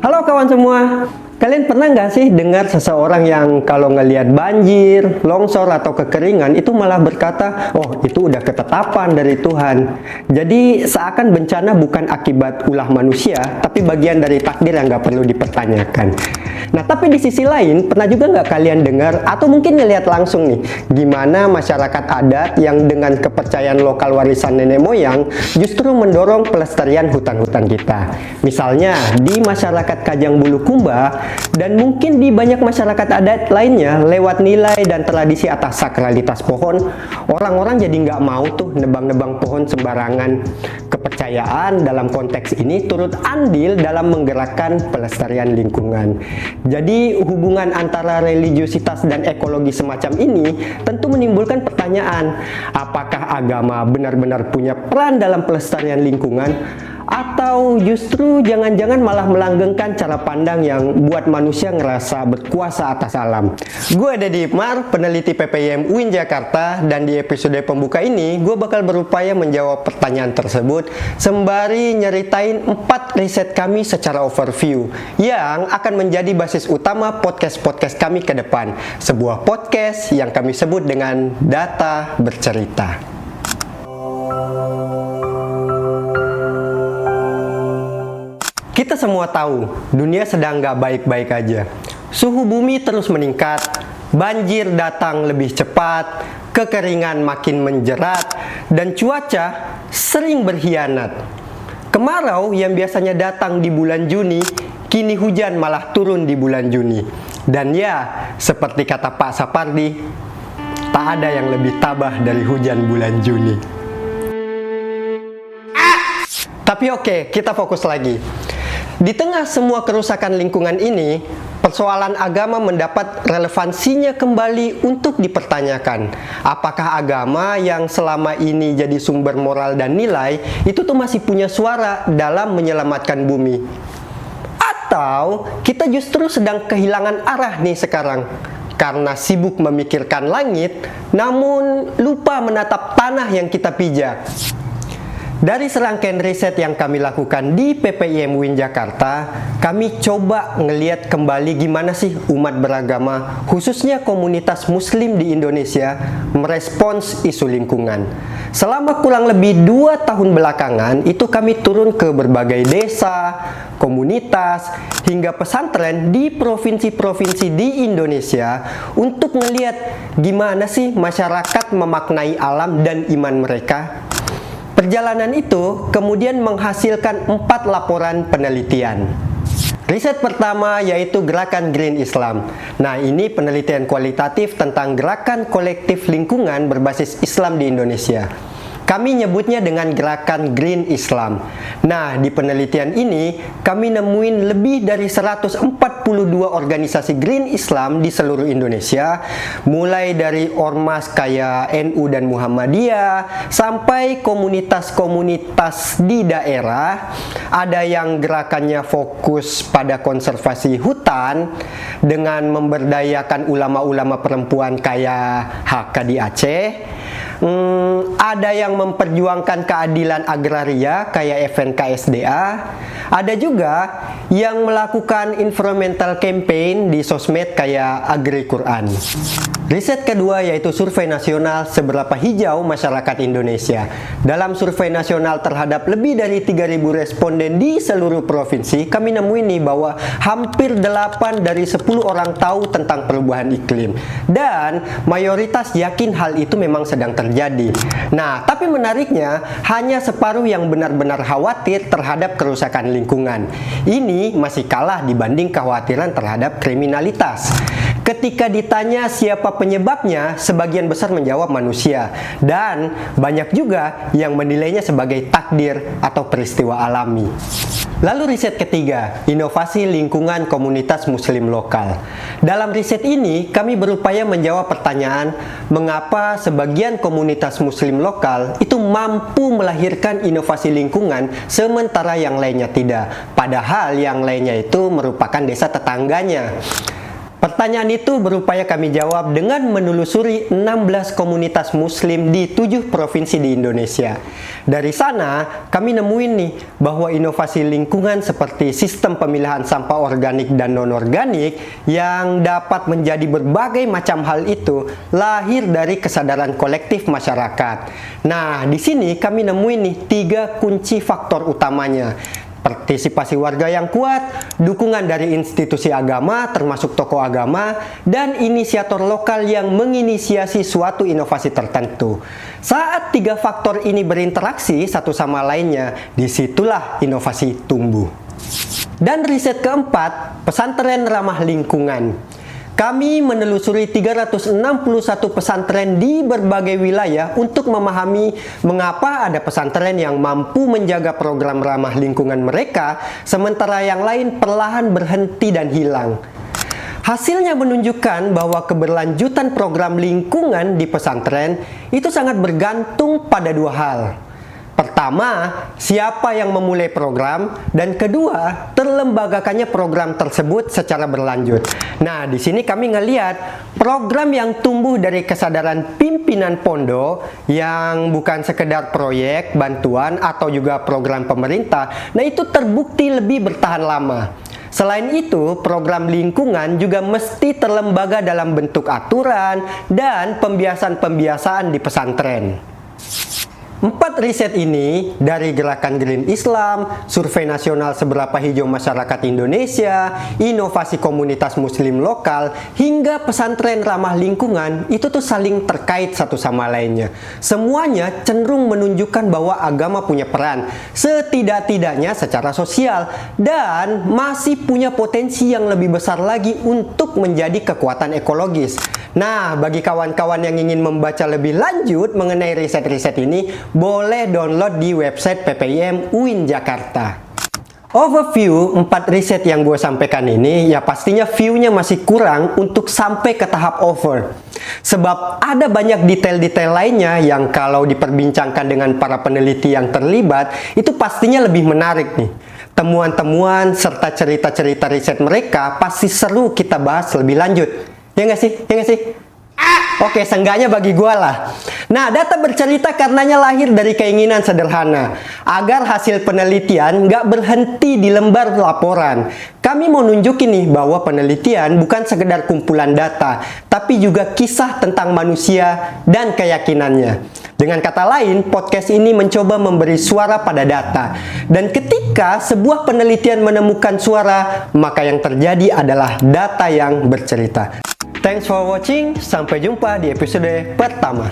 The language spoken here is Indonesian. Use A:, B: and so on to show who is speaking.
A: Halo kawan semua, kalian pernah nggak sih dengar seseorang yang kalau ngelihat banjir, longsor atau kekeringan itu malah berkata, oh itu udah ketetapan dari Tuhan. Jadi seakan bencana bukan akibat ulah manusia, tapi bagian dari takdir yang nggak perlu dipertanyakan. Nah tapi di sisi lain, pernah juga nggak kalian dengar atau mungkin ngelihat langsung nih, gimana masyarakat adat yang dengan kepercayaan lokal warisan nenek moyang justru mendorong pelestarian hutan-hutan kita. Misalnya di masyarakat Kajang Bulukumba dan mungkin di banyak masyarakat adat lainnya, lewat nilai dan tradisi atas sakralitas pohon, orang-orang jadi nggak mau tuh nebang-nebang pohon sembarangan. Kepercayaan dalam konteks ini turut andil dalam menggerakkan pelestarian lingkungan. Jadi hubungan antara religiositas dan ekologi semacam ini tentu menimbulkan pertanyaan, apakah agama benar-benar punya peran dalam pelestarian lingkungan? Atau justru jangan-jangan malah melanggengkan cara pandang yang buat manusia ngerasa berkuasa atas alam. Gue Deddy Hikmar, peneliti PPIM UIN Jakarta, dan di episode pembuka ini gue bakal berupaya menjawab pertanyaan tersebut sembari nyeritain 4 riset kami secara overview yang akan menjadi basis utama podcast-podcast kami ke depan. Sebuah podcast yang kami sebut dengan Data Bercerita. Kita semua tahu, dunia sedang nggak baik-baik aja. Suhu bumi terus meningkat, banjir datang lebih cepat, kekeringan makin menjerat, dan cuaca sering berkhianat. Kemarau yang biasanya datang di bulan Juni, kini hujan malah turun di bulan Juni. Dan ya, seperti kata Pak Sapardi, tak ada yang lebih tabah dari hujan bulan Juni. Tapi oke, kita fokus lagi. Di tengah semua kerusakan lingkungan ini, persoalan agama mendapat relevansinya kembali untuk dipertanyakan. Apakah agama yang selama ini jadi sumber moral dan nilai, itu tuh masih punya suara dalam menyelamatkan bumi? Atau kita justru sedang kehilangan arah nih sekarang? Karena sibuk memikirkan langit, namun lupa menatap tanah yang kita pijak. Dari serangkaian riset yang kami lakukan di PPIM UIN Jakarta, kami coba ngeliat kembali gimana sih umat beragama, khususnya komunitas muslim di Indonesia, merespons isu lingkungan. Selama kurang lebih 2 tahun belakangan, itu kami turun ke berbagai desa, komunitas, hingga pesantren di provinsi-provinsi di Indonesia untuk ngeliat gimana sih masyarakat memaknai alam dan iman mereka. Perjalanan itu kemudian menghasilkan 4 laporan penelitian. Riset pertama yaitu Gerakan Green Islam. Nah, ini penelitian kualitatif tentang gerakan kolektif lingkungan berbasis Islam di Indonesia. Kami nyebutnya dengan Gerakan Green Islam. Nah, di penelitian ini kami nemuin lebih dari 142 organisasi Green Islam di seluruh Indonesia, mulai dari ormas kayak NU dan Muhammadiyah sampai komunitas-komunitas di daerah. Ada yang gerakannya fokus pada konservasi hutan dengan memberdayakan ulama-ulama perempuan kayak HK di Aceh. Ada yang memperjuangkan keadilan agraria kayak FNKSDA. Ada juga yang melakukan environmental campaign di sosmed kayak Agri Quran. Riset kedua yaitu survei nasional seberapa hijau masyarakat Indonesia. Dalam survei nasional terhadap lebih dari 3.000 responden di seluruh provinsi, kami nemuin nih bahwa hampir 8 dari 10 orang tahu tentang perubahan iklim. Dan mayoritas yakin hal itu memang sedang terjadi. Nah, tapi menariknya, hanya separuh yang benar-benar khawatir terhadap kerusakan lingkungan. Ini masih kalah dibanding kekhawatiran terhadap kriminalitas. Ketika ditanya siapa penyebabnya, sebagian besar menjawab manusia. Dan banyak juga yang menilainya sebagai takdir atau peristiwa alami. Lalu riset ketiga, inovasi lingkungan komunitas muslim lokal. Dalam riset ini, kami berupaya menjawab pertanyaan, mengapa sebagian komunitas muslim lokal itu mampu melahirkan inovasi lingkungan sementara yang lainnya tidak. Padahal yang lainnya itu merupakan desa tetangganya. Pertanyaan itu berupaya kami jawab dengan menelusuri 16 komunitas muslim di 7 provinsi di Indonesia. Dari sana, kami nemuin nih bahwa inovasi lingkungan seperti sistem pemilahan sampah organik dan non-organik yang dapat menjadi berbagai macam hal itu lahir dari kesadaran kolektif masyarakat. Nah, di sini kami nemuin nih 3 kunci faktor utamanya. Partisipasi warga yang kuat, dukungan dari institusi agama termasuk tokoh agama, dan inisiator lokal yang menginisiasi suatu inovasi tertentu. Saat 3 faktor ini berinteraksi satu sama lainnya, disitulah inovasi tumbuh. Dan riset keempat, pesantren ramah lingkungan. Kami menelusuri 361 pesantren di berbagai wilayah untuk memahami mengapa ada pesantren yang mampu menjaga program ramah lingkungan mereka, sementara yang lain perlahan berhenti dan hilang. Hasilnya menunjukkan bahwa keberlanjutan program lingkungan di pesantren itu sangat bergantung pada 2 hal. Pertama, siapa yang memulai program, dan kedua, terlembagakannya program tersebut secara berlanjut. Nah, di sini kami ngelihat program yang tumbuh dari kesadaran pimpinan pondok yang bukan sekedar proyek, bantuan, atau juga program pemerintah. Nah, itu terbukti lebih bertahan lama. Selain itu, program lingkungan juga mesti terlembaga dalam bentuk aturan dan pembiasaan-pembiasaan di pesantren. 4 riset ini dari Gerakan Green Islam, Survei Nasional Seberapa Hijau Masyarakat Indonesia, inovasi komunitas muslim lokal, hingga pesantren ramah lingkungan itu tuh saling terkait satu sama lainnya. Semuanya cenderung menunjukkan bahwa agama punya peran, setidak-tidaknya secara sosial, dan masih punya potensi yang lebih besar lagi untuk menjadi kekuatan ekologis. Nah, bagi kawan-kawan yang ingin membaca lebih lanjut mengenai riset-riset ini, boleh download di website PPIM UIN Jakarta. Overview 4 riset yang gue sampaikan ini, ya pastinya view-nya masih kurang untuk sampai ke tahap over. Sebab ada banyak detail-detail lainnya yang kalau diperbincangkan dengan para peneliti yang terlibat, itu pastinya lebih menarik nih. Temuan-temuan serta cerita-cerita riset mereka pasti seru kita bahas lebih lanjut. Ya nggak sih? Ya nggak sih? Oke, seenggaknya bagi gue lah. Nah, data bercerita karenanya lahir dari keinginan sederhana, agar hasil penelitian nggak berhenti di lembar laporan. Kami mau nunjukin nih bahwa penelitian bukan sekedar kumpulan data, tapi juga kisah tentang manusia dan keyakinannya. Dengan kata lain, podcast ini mencoba memberi suara pada data. Dan ketika sebuah penelitian menemukan suara, maka yang terjadi adalah data yang bercerita. Thanks for watching, sampai jumpa di episode pertama.